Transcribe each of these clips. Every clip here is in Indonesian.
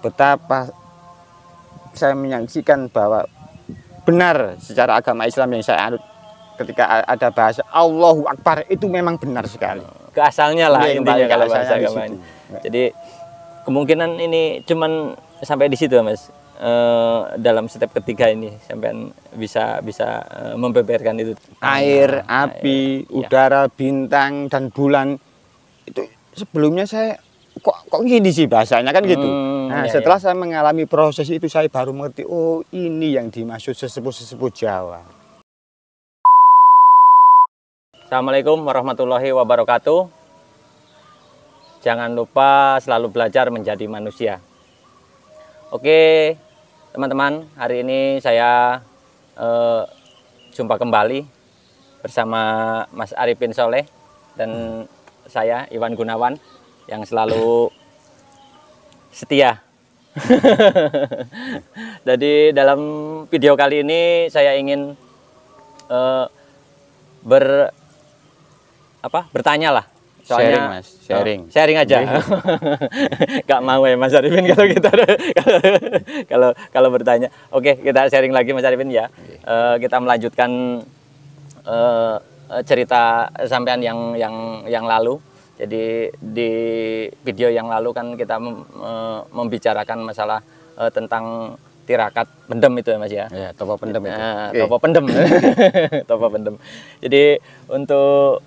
betapa saya menyaksikan bahwa benar secara agama Islam yang saya anut, ketika ada bahasa Allahu Akbar itu memang benar sekali. Ke asalnya lah intinya kalau bahasa bahasa agama. Jadi kemungkinan ini cuman sampai di situ Mas. Dalam step ketiga ini sampai bisa membeberkan itu. Air, api, udara, bintang dan bulan itu sebelumnya saya kok gini sih bahasanya kan gitu. Nah, setelah saya mengalami proses itu saya baru mengerti, oh ini yang dimaksud sesepuh-sesepuh Jawa. Assalamualaikum warahmatullahi wabarakatuh. Jangan lupa selalu belajar menjadi manusia. Oke, teman-teman, hari ini saya jumpa kembali bersama Mas Arifin Soleh dan saya Iwan Gunawan yang selalu setia. Jadi dalam video kali ini saya ingin bertanya lah. Soalnya sharing aja. Gak mau ya Mas Arifin kalau kita kalau bertanya. Oke, kita sharing lagi Mas Arifin ya. Kita melanjutkan cerita sampean yang lalu. Jadi di video yang lalu kan kita membicarakan masalah tentang tirakat pendem itu ya Mas ya. Ya, topo pendem itu. Topo pendem. Topo pendem. Jadi untuk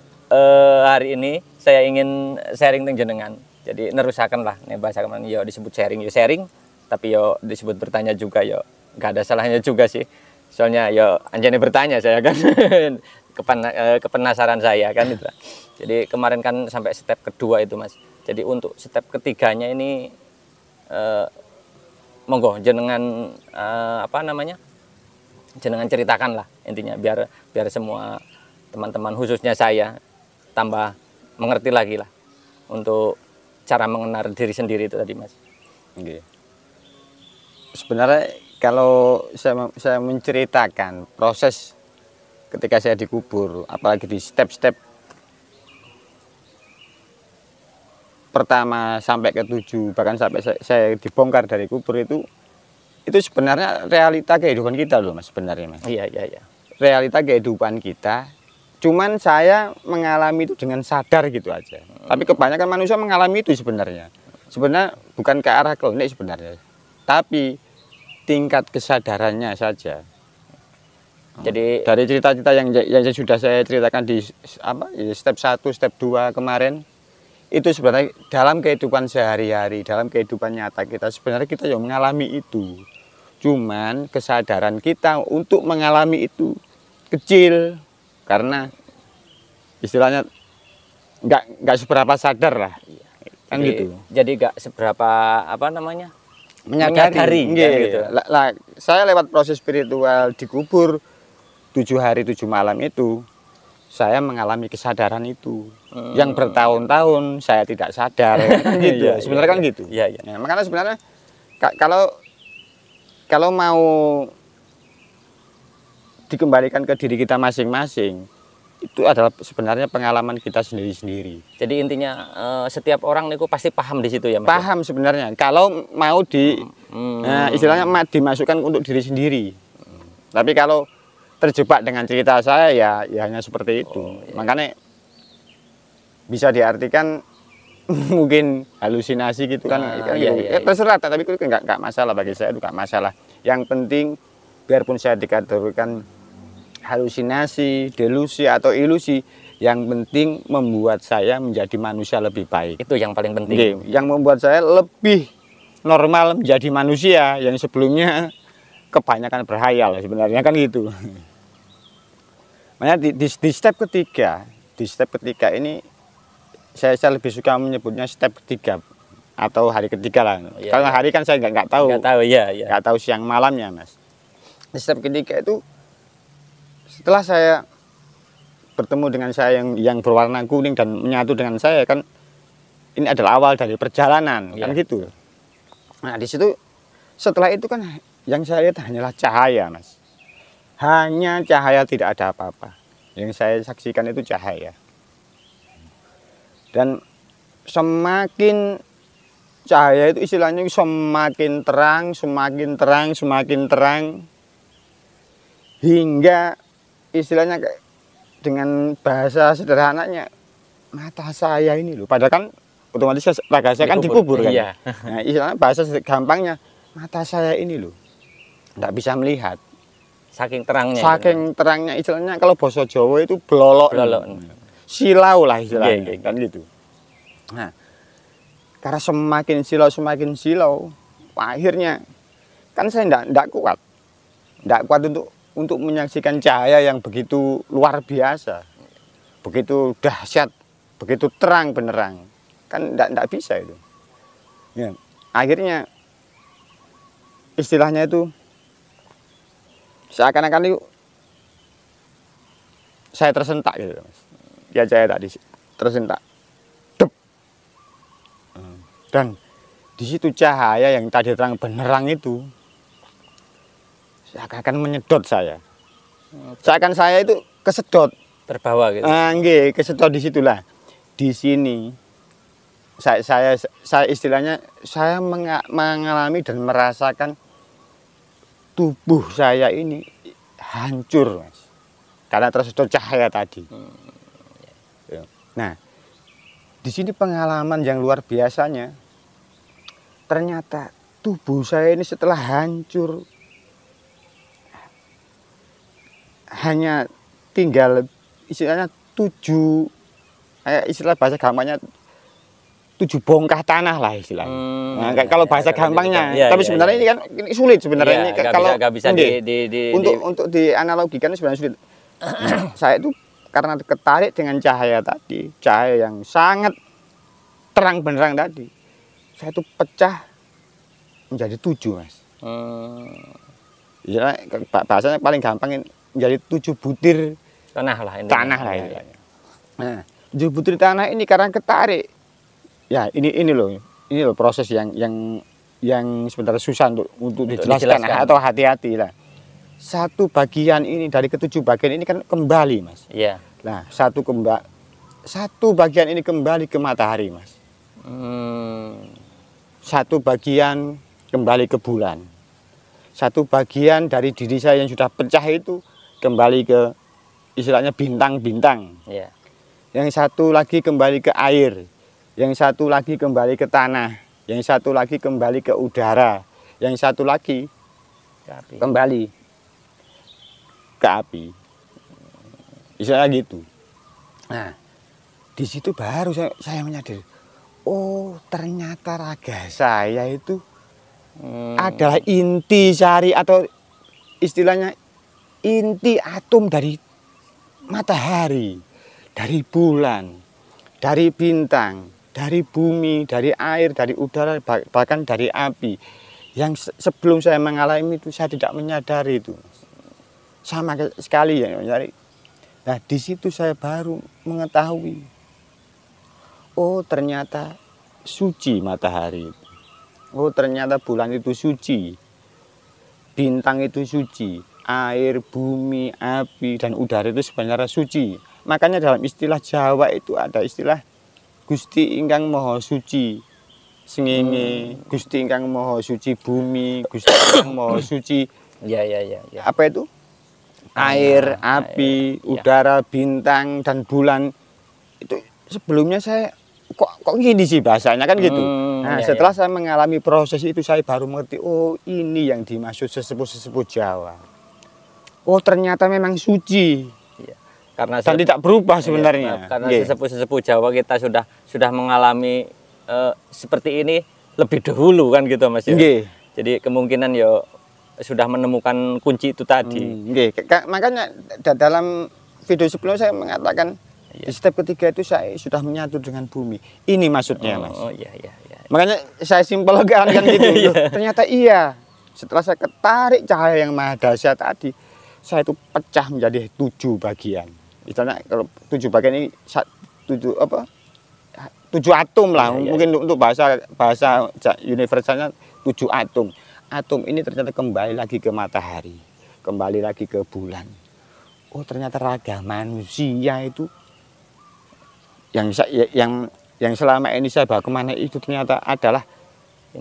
hari ini saya ingin sharing tentang jenengan. Jadi nerusakan lah nih bahasa kemarin yo disebut sharing, tapi yo disebut bertanya juga yo nggak ada salahnya juga sih. Soalnya yo anjane bertanya saya kan kepenasaran saya kan itu. Jadi kemarin kan sampai step kedua itu Mas. Jadi untuk step ketiganya ini monggo jenengan jenengan ceritakan lah intinya biar semua teman-teman khususnya saya tambah mengerti lagi lah untuk cara mengenal diri sendiri itu tadi Mas. Okay. Sebenarnya kalau saya menceritakan proses ketika saya dikubur, apalagi di step-step pertama sampai ke 7, bahkan sampai saya dibongkar dari kubur itu sebenarnya realita kehidupan kita loh Mas, sebenarnya Mas. Iya. Realita kehidupan kita. Cuman saya mengalami itu dengan sadar gitu aja. Tapi kebanyakan manusia mengalami itu sebenarnya. Sebenarnya bukan ke arah klinik sebenarnya. Tapi tingkat kesadarannya saja. Jadi dari cerita-cerita yang sudah saya ceritakan di step 1, step 2 kemarin, itu sebenarnya dalam kehidupan sehari-hari, dalam kehidupan nyata kita sebenarnya kita yang mengalami itu. Cuman kesadaran kita untuk mengalami itu kecil. Karena istilahnya nggak seberapa sadar lah, kan jadi, gitu. Jadi nggak seberapa menyadari. Gitu. Lah, saya lewat proses spiritual dikubur 7 hari 7 malam itu, saya mengalami kesadaran itu. Yang bertahun-tahun saya tidak sadar, kan gitu. Sebenarnya kan gitu. Iya. Nah, makanya sebenarnya kalau mau dikembalikan ke diri kita masing-masing, itu adalah sebenarnya pengalaman kita sendiri-sendiri. Jadi intinya setiap orang niku pasti paham di situ ya Mas? Paham sebenarnya kalau mau istilahnya dimasukkan untuk diri sendiri. Tapi kalau terjebak dengan cerita saya ya hanya seperti itu. Makanya bisa diartikan mungkin halusinasi gitu kan. Terserah, tapi itu nggak masalah bagi saya, itu nggak masalah. Yang penting biarpun saya dikategorikan halusinasi, delusi atau ilusi, yang penting membuat saya menjadi manusia lebih baik. Itu yang paling penting. Yang membuat saya lebih normal menjadi manusia yang sebelumnya kebanyakan berhayal sebenarnya kan gitu. Makanya di step ketiga ini saya lebih suka menyebutnya step ketiga atau hari ketiga lah. Kalau hari kan saya nggak tahu. Nggak tahu siang malamnya Mas. Di step ketiga itu setelah saya bertemu dengan saya yang berwarna kuning dan menyatu dengan saya kan, ini adalah awal dari perjalanan kan gitu. Nah di situ setelah itu kan yang saya lihat hanyalah cahaya Mas, hanya cahaya, tidak ada apa-apa. Yang saya saksikan itu cahaya. Dan semakin cahaya itu istilahnya semakin terang, semakin terang, semakin terang, hingga istilahnya kayak dengan bahasa sederhananya, mata saya ini loh, padahal kan otomatis raga saya kan dikubur kan. Iya. Nah, istilahnya bahasa gampangnya, mata saya ini loh, nggak bisa melihat. Saking terangnya. Saking terangnya istilahnya kalau bahasa Jawa itu blolok. Silau lah istilahnya, kan gitu. Nah, karena semakin silau, akhirnya kan saya ndak kuat untuk menyaksikan cahaya yang begitu luar biasa, begitu dahsyat, begitu terang benerang, kan ndak bisa itu. Ya, akhirnya istilahnya itu seakan-akan itu saya tersentak gitu, Mas. Ya cahaya tadi tersentak. Dan di situ cahaya yang tadi terang benerang itu seakan-akan menyedot saya. Seakan saya itu kesedot, terbawa gitu. Nggih, kesedot di situlah. Di sini saya istilahnya saya mengalami dan merasakan tubuh saya ini hancur, Mas. Karena tersedot cahaya tadi. Nah, di sini pengalaman yang luar biasanya, ternyata tubuh saya ini setelah hancur, hanya tinggal istilahnya 7, istilah bahasa gampangnya 7 bongkah tanah lah istilahnya. Nah, kalau bahasa gampangnya, tapi sebenarnya ini kan ini sulit sebenarnya, ini kalau nggak bisa untuk dianalogikan sebenarnya sulit. Saya itu karena ketarik dengan cahaya tadi, cahaya yang sangat terang benderang tadi, saya itu pecah menjadi 7, Mas. Ya, bahasanya paling gampang menjadi 7 butir tanah lah ini. Tanah lah ini. Nah, 7 butir tanah ini karena ketarik. Ya, ini loh proses yang sebenarnya susah untuk dijelaskan atau hati-hati lah. Satu bagian ini dari ke-7 bagian ini kan kembali, Mas. Iya. Nah, satu bagian ini kembali ke matahari, Mas. Satu bagian kembali ke bulan. Satu bagian dari diri saya yang sudah pecah itu kembali ke istilahnya bintang-bintang. Iya. Yang satu lagi kembali ke air. Yang satu lagi kembali ke tanah. Yang satu lagi kembali ke udara. Yang satu lagi kembali ke api. Istilahnya gitu. Nah, di situ baru saya menyadari, oh ternyata raga saya itu adalah inti sari atau istilahnya inti atom dari matahari, dari bulan, dari bintang, dari bumi, dari air, dari udara, bahkan dari api. Yang sebelum saya mengalami itu saya tidak menyadari itu. Sama sekali ya menyadari. Nah, di situ saya baru mengetahui, oh ternyata suci matahari. Oh ternyata bulan itu suci, bintang itu suci, air, bumi, api, dan udara itu sebenarnya suci. Makanya dalam istilah Jawa itu ada istilah Gusti ingkang Maha Suci sengenge, Gusti ingkang Maha Suci bumi, Gusti ingkang Maha Suci. Ya. Apa itu? Air, api, udara, bintang, dan bulan. Itu sebelumnya saya kok gini sih bahasanya kan gitu. Nah, setelah saya mengalami proses itu saya baru mengerti, oh ini yang dimaksud sesepuh-sesepuh Jawa. Oh ternyata memang suci. Iya. Karena dan tidak berubah sebenarnya. Karena sesepuh-sesepuh Jawa kita sudah mengalami seperti ini lebih dahulu kan gitu, Mas ya. Jadi kemungkinan ya sudah menemukan kunci itu tadi. Makanya dalam video sebelumnya saya mengatakan di step ketiga itu saya sudah menyatu dengan bumi. Ini maksudnya, Mas. Oh iya. Makanya saya simpelkan kan gitu. Ternyata iya. Setelah saya ketarik cahaya yang maha dahsyat tadi, saya itu pecah menjadi 7 bagian. Misalnya kalau 7 bagian ini 7 atom lah. Mungkin untuk bahasa universalnya 7 atom. Atom ini ternyata kembali lagi ke matahari, kembali lagi ke bulan. Oh ternyata raga manusia itu yang selama ini saya bawa kemana itu ternyata adalah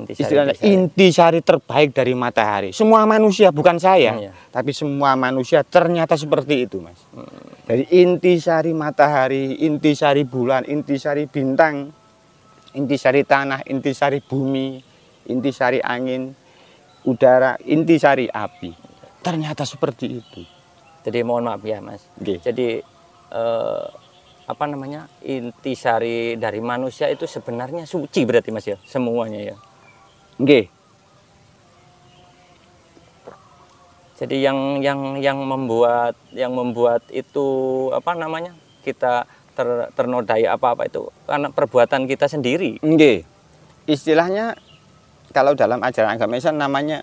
istilahnya intisari terbaik dari matahari. Semua manusia, bukan saya, tapi semua manusia ternyata seperti itu, Mas. Dari intisari matahari, intisari bulan, intisari bintang, intisari tanah, intisari bumi, intisari angin, udara, intisari api. Ternyata seperti itu. Jadi mohon maaf ya, Mas. Okay. Jadi apa namanya, intisari dari manusia itu sebenarnya suci berarti, Mas ya, semuanya ya. Oke. Jadi yang membuat itu apa namanya, kita ternodai apa-apa itu karena perbuatan kita sendiri. Oke. Istilahnya kalau dalam ajaran agama Islam namanya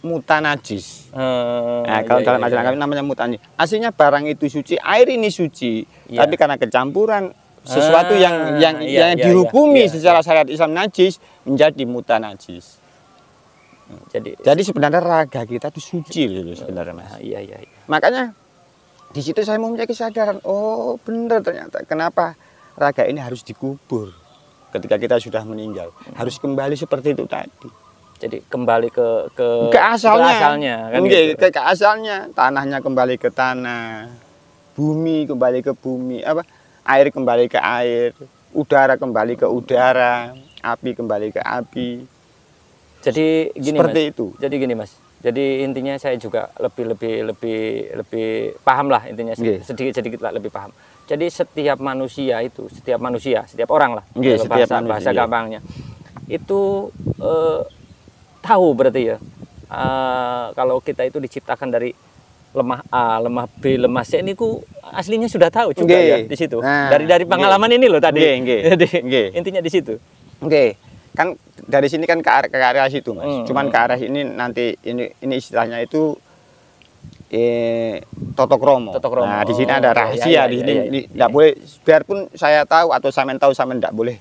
mutanajis. Nah, kalau dalam ajaran agama namanya mutanajis. Aslinya barang itu suci, air ini suci, tapi karena kecampuran sesuatu yang dihukumi secara syariat Islam najis menjadi mutanajis. Jadi sebenarnya raga kita itu suci gitu sebenarnya, Mas. Iya. Makanya di situ saya mempunyai kesadaran, oh benar ternyata kenapa raga ini harus dikubur ketika kita sudah meninggal, harus kembali seperti itu tadi. Jadi kembali ke asalnya kan gitu. ke asalnya, tanahnya kembali ke tanah, bumi kembali ke bumi, air kembali ke air, udara kembali ke udara, api kembali ke api. Jadi gini, seperti Mas. itu. Jadi gini, Mas. Jadi intinya saya juga lebih paham lah intinya, sedikit lah lebih paham. Jadi setiap orang lah, bahasa gampangnya itu tahu berarti ya, kalau kita itu diciptakan dari lemah A, lemah B, lemah C ini aslinya sudah tahu juga ya di situ. Nah, dari pengalaman ini loh tadi. Jadi intinya di situ. Kan dari sini kan ke arah situ, Mas. Cuman ke arah ini nanti ini istilahnya itu totokromo. Nah, di sini ada rahasia di sini enggak boleh, biarpun saya tahu atau sampean tahu, sampean enggak boleh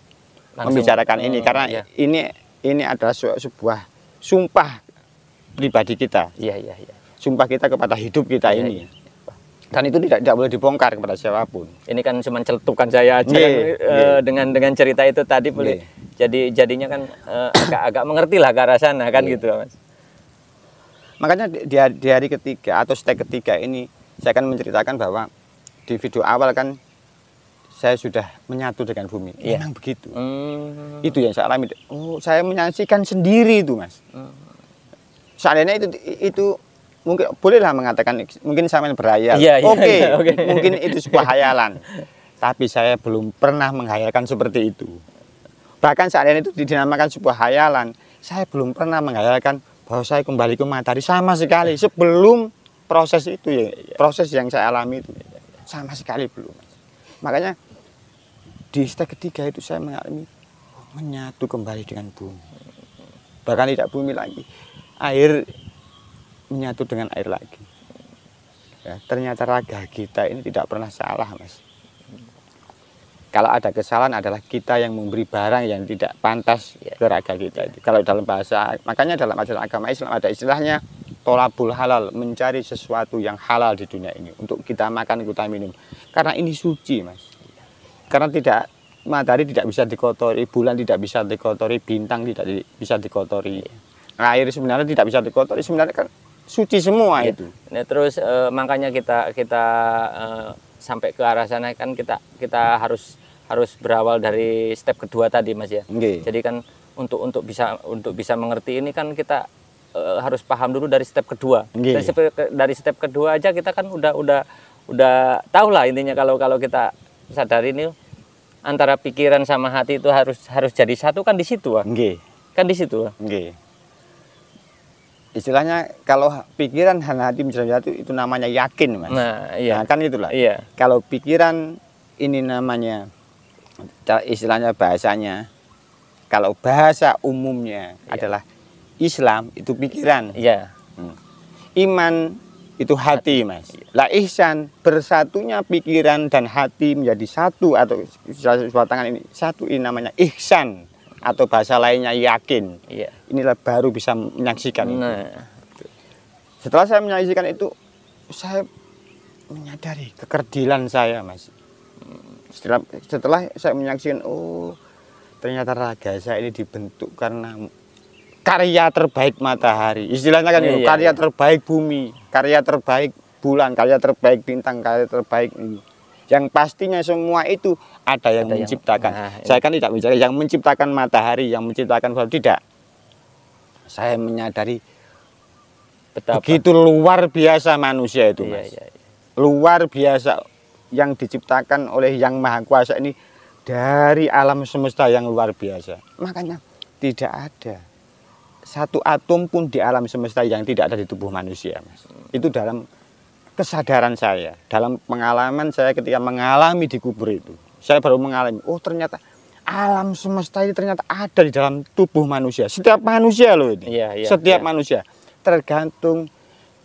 membicarakan ini karena ini adalah sebuah sumpah pribadi kita. Iya. Sumpah kita kepada hidup kita ini. Dan itu tidak boleh dibongkar kepada siapapun. Ini kan cuma celetukan saya aja dengan cerita itu tadi boleh. Jadinya kan agak mengerti lah ke arah sana kan gitu, Mas. Makanya di hari ketiga atau step ketiga ini saya akan menceritakan bahwa di video awal kan saya sudah menyatu dengan bumi. Memang begitu. Itu yang saya alami. Oh, saya menyaksikan sendiri itu, Mas. Seandainya itu mungkin bolehlah mengatakan mungkin sampean berhayal. Oke. Mungkin itu sebuah hayalan. Tapi saya belum pernah menghayalkan seperti itu. Bahkan seandainya itu dinamakan sebuah hayalan, saya belum pernah menghayalkan bahwa saya kembali ke matahari sama sekali sebelum proses itu proses yang saya alami itu sama sekali belum. Makanya di step ketiga itu saya mengalami menyatu kembali dengan bumi. Bahkan tidak bumi lagi, air menyatu dengan air lagi. Ya, ternyata raga kita ini tidak pernah salah, Mas. Kalau ada kesalahan adalah kita yang memberi barang yang tidak pantas ke raga kita. Kalau dalam bahasa, makanya dalam ajaran agama Islam ada istilahnya tolabul halal, mencari sesuatu yang halal di dunia ini untuk kita makan, kita minum. Karena ini suci, Mas. Karena matahari tidak bisa dikotori, bulan tidak bisa dikotori, bintang tidak bisa dikotori, air sebenarnya tidak bisa dikotori, sebenarnya kan suci semua itu. Nah, terus makanya kita sampai ke arah sana kan kita harus berawal dari step kedua tadi, Mas ya. Jadi kan untuk bisa mengerti ini kan kita harus paham dulu dari step kedua. Dari step kedua aja kita kan udah tahu lah intinya kalau kita sadari ini antara pikiran sama hati itu harus jadi satu kan di situ, kan di situ. Istilahnya kalau pikiran dan hati menjadi satu itu namanya yakin, Mas. Nah, iya. Nah, kan itulah. Iya. Kalau pikiran ini namanya istilahnya bahasanya, kalau bahasa umumnya adalah Islam itu pikiran. Iya. Iman itu hati, Mas. Lah ihsan, bersatunya pikiran dan hati menjadi satu atau sebuah tangan ini satu, ini namanya ihsan. Atau bahasa lainnya yakin. Inilah baru bisa menyaksikan itu. Setelah saya menyaksikan itu, saya menyadari kekerdilan saya, Mas. Setelah saya menyaksikan, oh ternyata raga saya ini dibentuk karena karya terbaik matahari. Istilahnya kan itu, karya terbaik bumi, karya terbaik bulan, karya terbaik bintang, karya terbaik ini. Yang pastinya semua itu ada yang menciptakan. Saya kan tidak bicara yang menciptakan matahari, yang menciptakan bulan, tidak. Saya menyadari betapa begitu luar biasa manusia itu, Mas. Luar biasa yang diciptakan oleh Yang Maha Kuasa ini dari alam semesta yang luar biasa. Makanya tidak ada satu atom pun di alam semesta yang tidak ada di tubuh manusia, Mas. Itu dalam kesadaran saya, dalam pengalaman saya ketika mengalami di kubur itu. Saya baru mengalami, oh ternyata alam semesta ini ternyata ada di dalam tubuh manusia. Setiap manusia loh ini. Setiap manusia. Tergantung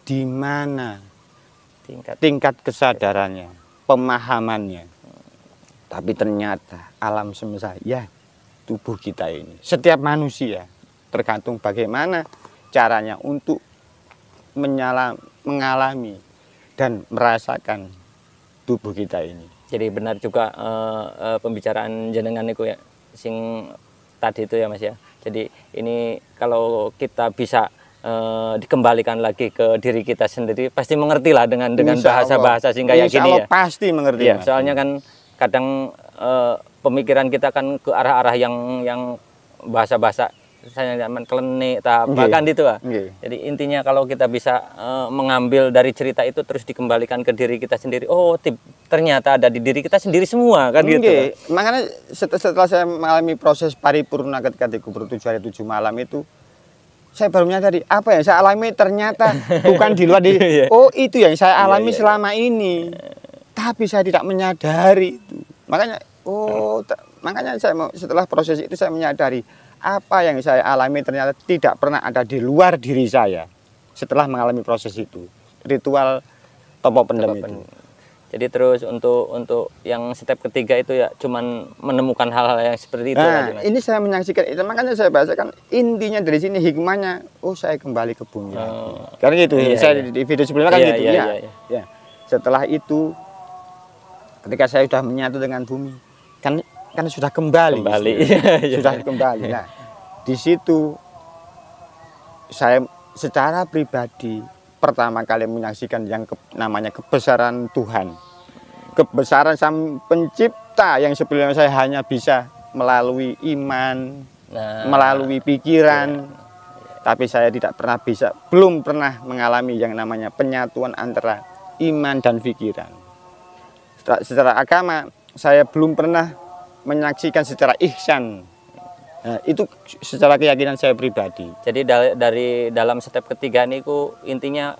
di mana tingkat kesadarannya, pemahamannya. Tapi ternyata alam semesta, ya tubuh kita ini. Setiap manusia tergantung bagaimana caranya untuk mengalami dan merasakan tubuh kita ini. Jadi benar juga pembicaraan jenengan itu ya, sing tadi itu ya Mas ya. Jadi ini kalau kita bisa dikembalikan lagi ke diri kita sendiri, pasti mengerti lah dengan bahasa-bahasa sing kayak gini ya. Pasti mengerti. Ya, soalnya kan kadang pemikiran kita kan ke arah-arah yang bahasa-bahasa saya zaman klenik bahkan gitu lah. Jadi intinya kalau kita bisa mengambil dari cerita itu terus dikembalikan ke diri kita sendiri, oh ternyata ada di diri kita sendiri semua kan gitu. Makanya setelah saya mengalami proses paripurna ketika di kubur 7 hari 7 malam itu, saya baru menyadari apa yang saya alami ternyata bukan di luar oh itu yang saya alami selama ini. Tapi saya tidak menyadari itu. Makanya makanya setelah proses itu saya menyadari apa yang saya alami ternyata tidak pernah ada di luar diri saya setelah mengalami proses itu. Ritual topo pendem itu. Jadi terus untuk yang step ketiga itu ya cuman menemukan hal-hal yang seperti itu. Nah, ini saya menyaksikan itu, makanya saya bahasakan intinya dari sini hikmahnya. Oh, saya kembali ke bumi. Karena gitu. Saya di video sebelumnya kan gitu ya. Setelah itu ketika saya sudah menyatu dengan bumi, kan sudah kembali. Sudah kembali. Nah, di situ saya secara pribadi pertama kali menyaksikan yang namanya kebesaran Tuhan. Kebesaran Sang Pencipta yang sebelumnya saya hanya bisa melalui iman, melalui pikiran. Tapi saya belum pernah mengalami yang namanya penyatuan antara iman dan pikiran. Secara agama saya belum pernah menyaksikan secara ihsan. Nah, itu secara keyakinan saya pribadi. Jadi dari dalam step ketiga ini intinya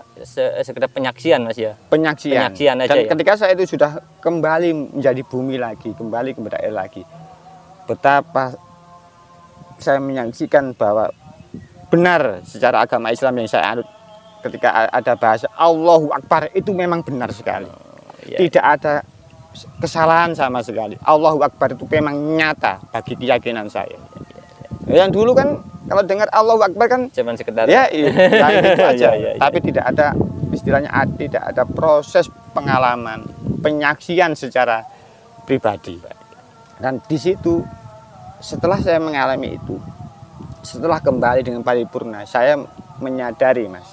sekedar penyaksian Mas ya. Penyaksian aja. Dan ya? ketika saya itu sudah kembali menjadi bumi lagi, kembali kepada air lagi, betapa saya menyaksikan bahwa benar secara agama Islam yang saya anut, ketika ada bahasa Allahu Akbar itu memang benar sekali. Tidak ada kesalahan sama sekali. Allahu Akbar itu memang nyata bagi keyakinan saya. Yang dulu kan kalau dengar Allahu Akbar kan cuman sekedar itu aja. Tapi tidak ada istilahnya, tidak ada proses pengalaman, penyaksian secara pribadi. Dan di situ setelah saya mengalami itu, setelah kembali dengan paripurna, saya menyadari, Mas,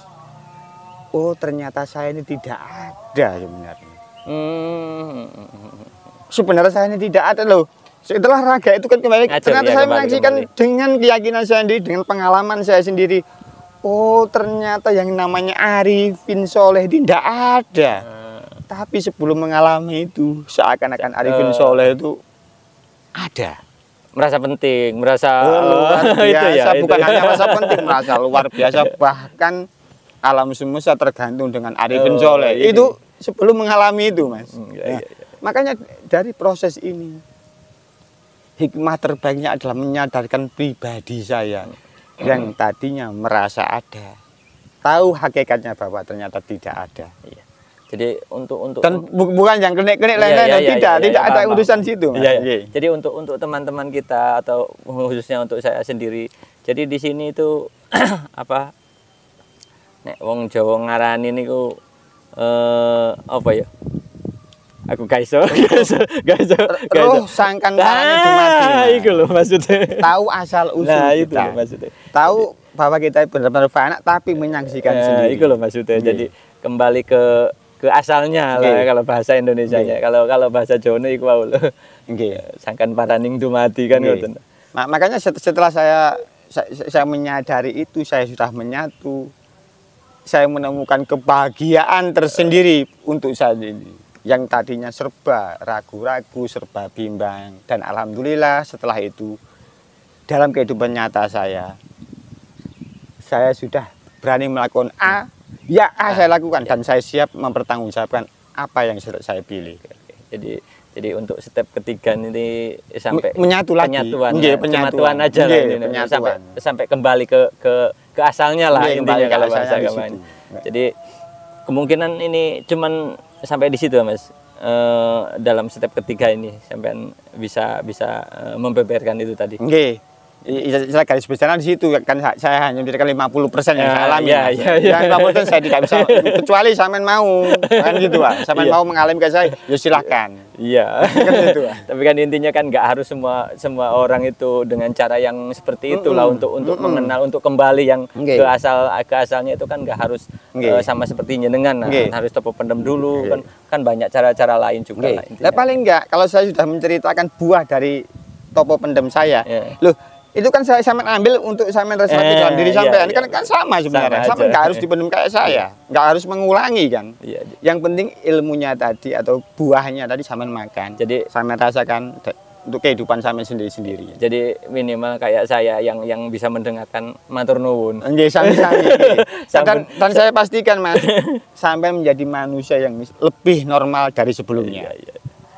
oh ternyata saya ini tidak ada sebenarnya. Sebenarnya saya ini tidak ada loh. Setelah raga itu kan kembali, ternyata saya menyaksikan dengan keyakinan saya sendiri, dengan pengalaman saya sendiri. Oh ternyata yang namanya Arifin Soleh ini tidak ada. Tapi sebelum mengalami itu, seakan-akan Arifin Soleh itu ada. Merasa penting, merasa luar biasa, bukan hanya merasa penting, merasa luar biasa. Bahkan alam semesta tergantung dengan Arifin Soleh. Itu sebelum mengalami itu, Mas. Makanya dari proses ini, hikmah terbaiknya adalah menyadarkan pribadi saya yang tadinya merasa ada, tahu hakikatnya bahwa ternyata tidak ada. Jadi untuk dan bukan yang kenek-kenek lain-lain, tidak ada urusan situ. Jadi untuk teman-teman kita atau khususnya untuk saya sendiri. Jadi di sini itu apa? Nek wong Jawa ngarani niku apa ya? Aku gaiso. Roh sangkan parane dumadi. Iku lho maksudnya. Tahu asal usul kita. Itu maksudnya. Tahu bahwa kita benar-benar fana tapi menyaksikan sendiri. Itu loh maksudnya. Jadi kembali ke asalnya lah kalau bahasa Indonesianya. Kalau bahasa Jawa iku wae lho. Nggih. Sangkan paraning dumati kan ngoten. Makanya setelah saya menyadari itu, saya sudah menyatu. Saya menemukan kebahagiaan tersendiri untuk saat ini. Yang tadinya serba ragu-ragu, serba bimbang, dan alhamdulillah setelah itu dalam kehidupan nyata saya sudah berani melakukan A, ya A saya lakukan dan saya siap mempertanggungjawabkan apa yang saya pilih. Jadi untuk step ketiga ini sampai menyatu lagi, penyatuan aja lah ini, sampai kembali ke asalnya lah intinya kalau bahasa agamanya. Jadi kemungkinan ini cuman sampai di situ Mas. Dalam step ketiga ini sampai bisa membeberkan itu tadi. Saya garis besarnya di situ kan saya hanya memberikan 50% yang saya alami. Yang 50% saya tidak bisa kecuali sampean mau kan gitu Pak. Sampean mau mengalami ke saya ya silahkan. Iya. Kan gitu, tapi kan intinya kan nggak harus semua orang itu dengan cara yang seperti itulah untuk mengenal, untuk kembali yang ke asalnya itu kan nggak harus sama seperti jenengan harus tepuk pendem dulu kan banyak cara-cara lain juga lah intinya. Paling enggak kalau saya sudah menceritakan buah dari topo pendem saya. Loh itu kan saya ambil untuk sampean resapi dalam diri sampean. Kan sama sebenarnya. Sampean nggak harus dipendem kayak saya, nggak harus mengulangi kan. Yang penting ilmunya tadi atau buahnya tadi sampean makan. Jadi sampean rasakan untuk kehidupan sampean sendiri-sendiri. Jadi minimal kayak saya yang bisa mendengarkan matur nuwun. Nggih, sami-sami. Dan saya pastikan Mas, sampean menjadi manusia yang lebih normal dari sebelumnya.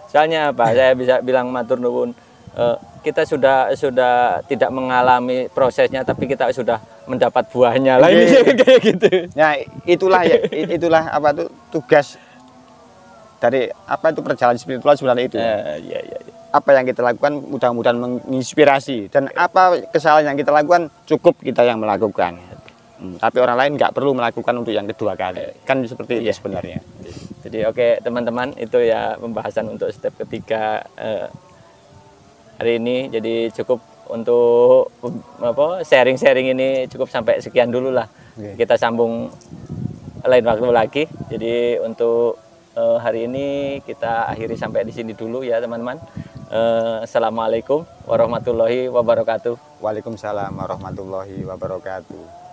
Soalnya apa? Saya bisa bilang matur nuwun. Kita sudah tidak mengalami prosesnya tapi kita sudah mendapat buahnya lah kayak gitu. Nah, itulah apa tuh tugas dari apa itu perjalanan spiritual sebenarnya itu. Apa yang kita lakukan mudah-mudahan menginspirasi dan apa kesalahan yang kita lakukan cukup kita yang melakukan. Tapi orang lain nggak perlu melakukan untuk yang kedua kali. Kan seperti itu sebenarnya. Jadi oke teman-teman, itu ya pembahasan untuk step ketiga hari ini. Jadi cukup untuk sharing-sharing ini cukup sampai sekian dulu lah. Kita sambung lain waktu lagi. Jadi untuk hari ini kita akhiri sampai di sini dulu ya teman-teman. Assalamualaikum warahmatullahi wabarakatuh. Waalaikumsalam warahmatullahi wabarakatuh.